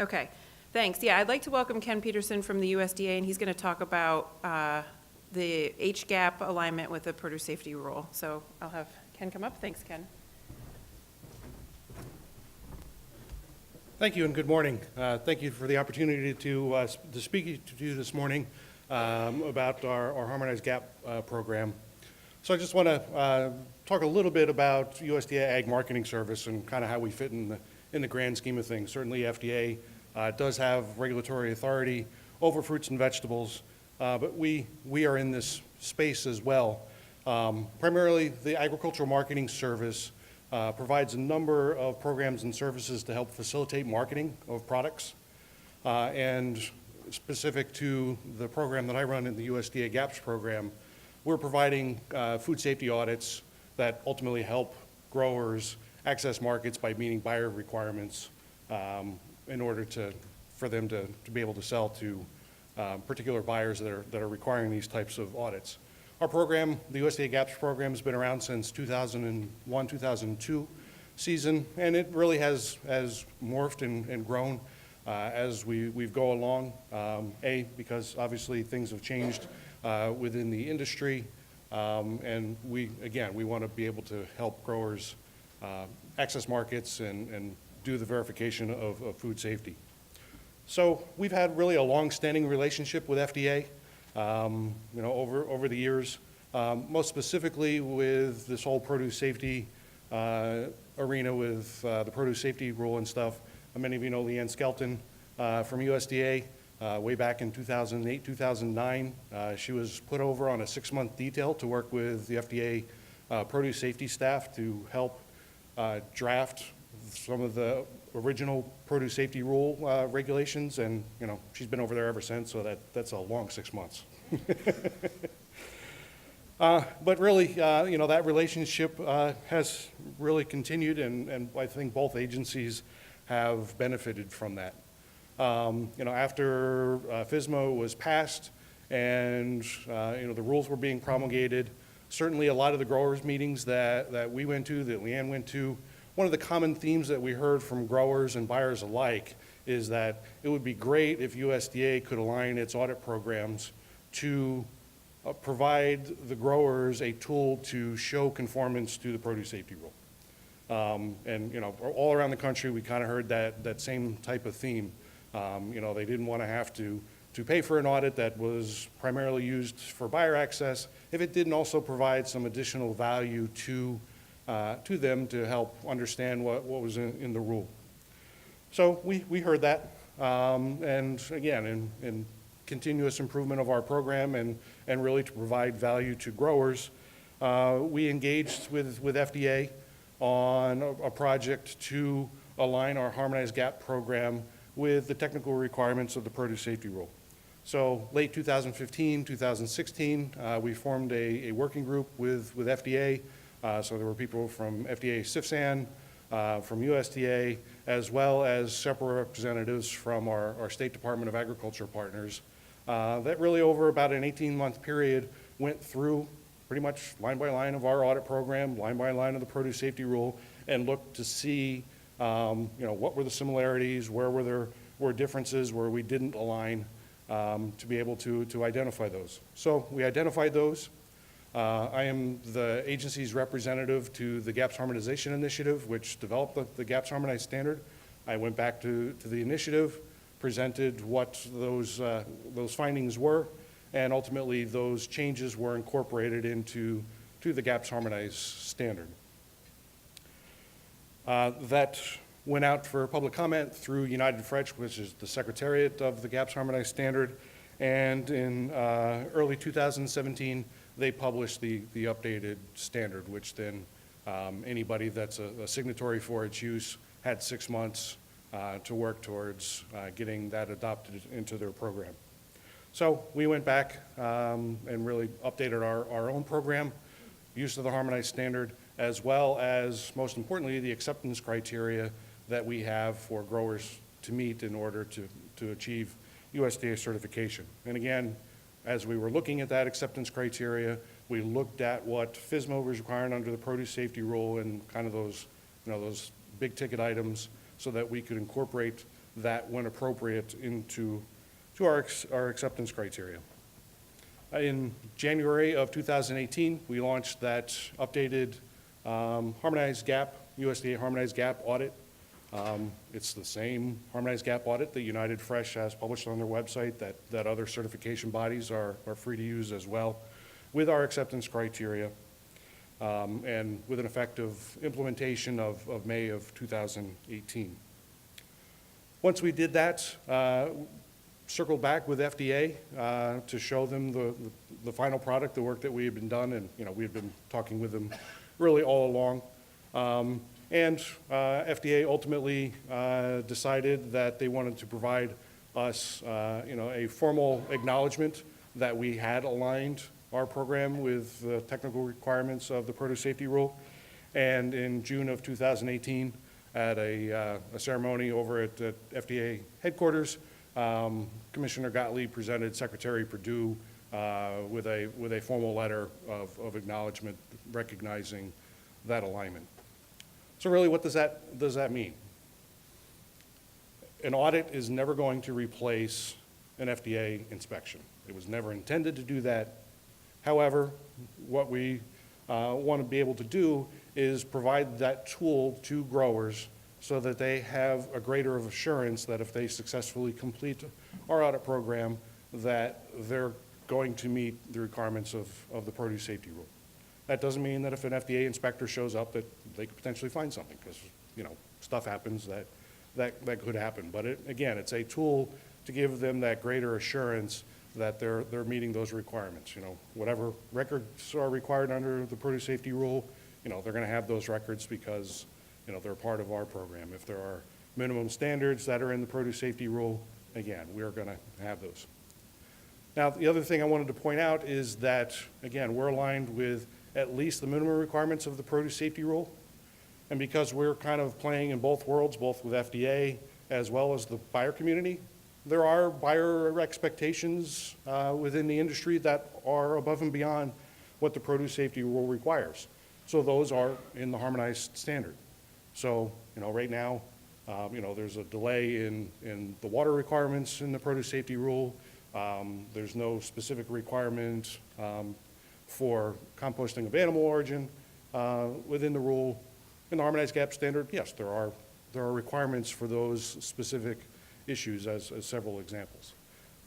Okay, thanks. Yeah, I'd like to welcome Ken Peterson from the USDA, and he's going to talk about the HGAP alignment with the produce safety rule. So I'll have Ken come up. Thanks, Ken. Thank you and good morning. Thank you for the opportunity to speak to you this morning about our Harmonized GAP program. So I just want to talk a little bit about USDA Ag Marketing Service and kind of how we fit in the grand scheme of things. Certainly FDA does have regulatory authority over fruits and vegetables, but we are in this space as well. Primarily the Agricultural Marketing Service provides a number of programs and services to help facilitate marketing of products. And specific to the program that I run in the USDA GAPS program, we're providing food safety audits that ultimately help growers access markets by meeting buyer requirements in order for them to be able to sell to particular buyers that are requiring these types of audits. Our program, the USDA GAPS program, has been around since 2001, 2002 season, and it really has morphed and grown as we've go along. Because obviously things have changed within the industry, and we want to be able to help growers access markets and do the verification of food safety. So we've had really a long-standing relationship with FDA. Over the years, most specifically with this whole produce safety arena with the produce safety rule and stuff. Many of you know Leanne Skelton from USDA way back in 2008, 2009. She was put over on a 6-month detail to work with the FDA produce safety staff to help draft some of the original produce safety rule regulations, and she's been over there ever since, so that's a long 6 months. But really, that relationship has really continued, and I think both agencies have benefited from that. After FSMA was passed and the rules were being promulgated, certainly a lot of the growers meetings that we went to, that Leanne went to, one of the common themes that we heard from growers and buyers alike is that it would be great if USDA could align its audit programs to provide the growers a tool to show conformance to the produce safety rule. All around the country, we kind of heard that same type of theme. They didn't want to have to pay for an audit that was primarily used for buyer access if it didn't also provide some additional value to them to help understand what was in the rule. So we heard that, and again, in continuous improvement of our program and really to provide value to growers, we engaged with FDA on a project to align our Harmonized GAP program with the technical requirements of the produce safety rule. So late 2015, 2016, we formed a working group with FDA. So there were people from FDA CFSAN, from USDA, as well as separate representatives from our State Department of Agriculture partners that really over about an 18-month period went through pretty much line by line of our audit program, line by line of the produce safety rule, and looked to see what were the similarities, where were differences, where we didn't align, to be able to identify those. So we identified those. I am the agency's representative to the GAPS Harmonization Initiative, which developed the GAPS Harmonized Standard. I went back to the initiative, presented what those findings were, and ultimately those changes were incorporated into the GAPS Harmonized Standard. That went out for public comment through United Fresh, which is the secretariat of the GAPS Harmonized Standard, and in early 2017, they published the updated standard, which then anybody that's a signatory for its use had 6 months to work towards getting that adopted into their program. So we went back and really updated our own program, use of the Harmonized Standard, as well as, most importantly, the acceptance criteria that we have for growers to meet in order to achieve USDA certification. And again, as we were looking at that acceptance criteria, we looked at what FSMA was requiring under the produce safety rule and kind of those big ticket items so that we could incorporate that, when appropriate, into our acceptance criteria. In January of 2018, we launched that updated harmonized GAP, USDA harmonized GAP audit. It's the same harmonized GAP audit that United Fresh has published on their website that other certification bodies are free to use as well, with our acceptance criteria, and with an effective implementation of May of 2018. Once we did that, circled back with FDA to show them the final product, the work that we had been done, and we had been talking with them really all along. And FDA ultimately decided that they wanted to provide us, a formal acknowledgement that we had aligned our program with the technical requirements of the produce safety rule. And in June of 2018, at a ceremony over at FDA headquarters, Commissioner Gottlieb presented Secretary Perdue with a formal letter of acknowledgement recognizing that alignment. So really, what does that mean? An audit is never going to replace an FDA inspection. It was never intended to do that. However, what we want to be able to do is provide that tool to growers so that they have a greater of assurance that if they successfully complete our audit program, that they're going to meet the requirements of the produce safety rule. That doesn't mean that if an FDA inspector shows up that they could potentially find something, because stuff happens that could happen. But again, it's a tool to give them that greater assurance that they're meeting those requirements. Whatever records are required under the produce safety rule, they're going to have those records because they're part of our program. If there are minimum standards that are in the produce safety rule, again, we're going to have those. Now, the other thing I wanted to point out is that, again, we're aligned with at least the minimum requirements of the produce safety rule. And because we're kind of playing in both worlds, both with FDA as well as the buyer community, there are buyer expectations within the industry that are above and beyond what the produce safety rule requires. So those are in the harmonized standard. So, right now, there's a delay in the water requirements in the produce safety rule. There's no specific requirement for composting of animal origin within the rule. In the harmonized GAP standard, yes, there are requirements for those specific issues as several examples.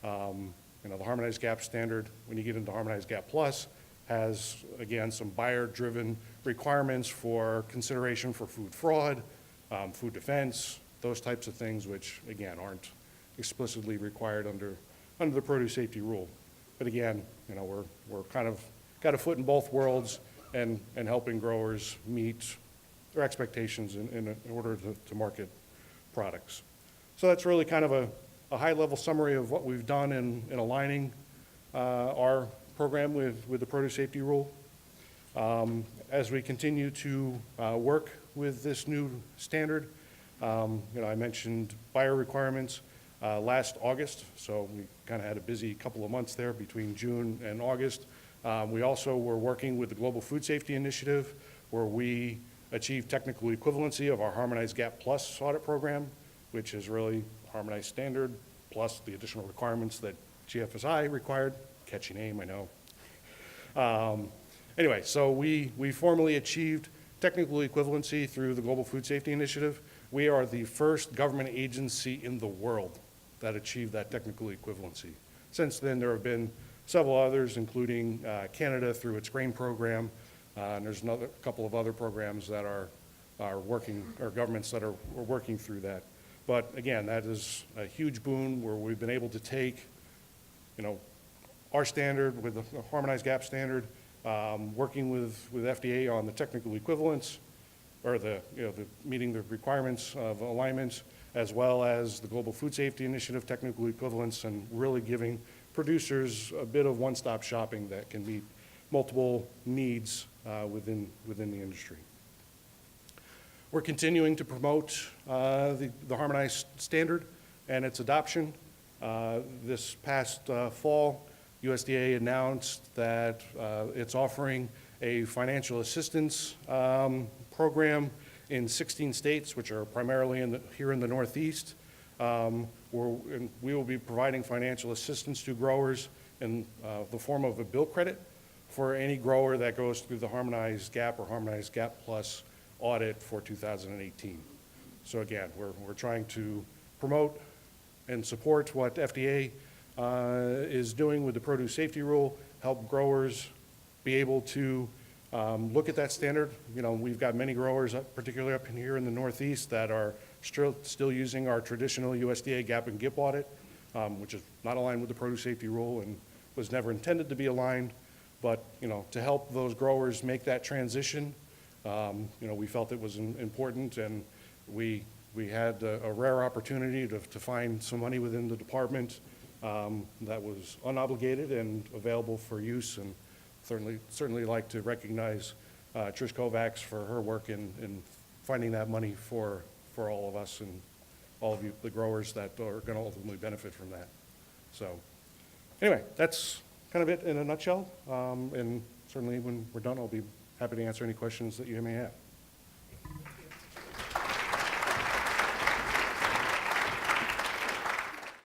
The harmonized GAP standard, when you get into harmonized GAP Plus, has, again, some buyer-driven requirements for consideration for food fraud, food defense, those types of things, which, again, aren't explicitly required under the produce safety rule. But again, we're kind of got a foot in both worlds and helping growers meet their expectations in order to market products. So that's really kind of a high-level summary of what we've done in aligning our program with the produce safety rule. As we continue to work with this new standard, I mentioned buyer requirements last August, so we kind of had a busy couple of months there between June and August. We also were working with the Global Food Safety Initiative, where we achieved technical equivalency of our harmonized GAP Plus audit program, which is really harmonized standard plus the additional requirements that GFSI required. Catchy name, I know. Anyway, so we formally achieved technical equivalency through the Global Food Safety Initiative. We are the first government agency in the world that achieved that technical equivalency. Since then, there have been several others, including Canada through its grain program, and there's a couple of other programs that are working, or governments that are working through that. But again, that is a huge boon where we've been able to take, our standard with the harmonized GAP standard, working with FDA on the technical equivalence, or the meeting the requirements of alignment, as well as the Global Food Safety Initiative technical equivalence, and really giving producers a bit of one-stop shopping that can meet multiple needs within the industry. We're continuing to promote the harmonized standard and its adoption. This past fall, USDA announced that it's offering a financial assistance program in 16 states, which are primarily here in the Northeast, and we will be providing financial assistance to growers in the form of a bill credit for any grower that goes through the Harmonized GAP or Harmonized GAP Plus audit for 2018. So again, we're trying to promote and support what FDA is doing with the produce safety rule, help growers be able to look at that standard. You know, we've got many growers, particularly up in here in the Northeast, that are still using our traditional USDA GAP and GIP audit, which is not aligned with the produce safety rule and was never intended to be aligned. But, you know, to help those growers make that transition, you know, we felt it was important, and we had a rare opportunity to find some money within the department that was unobligated and available for use, and certainly like to recognize Trish Kovacs for her work in finding that money for all of us and all of you, the growers that are going to ultimately benefit from that. So anyway, that's kind of it in a nutshell, and certainly when we're done, I'll be happy to answer any questions that you may have.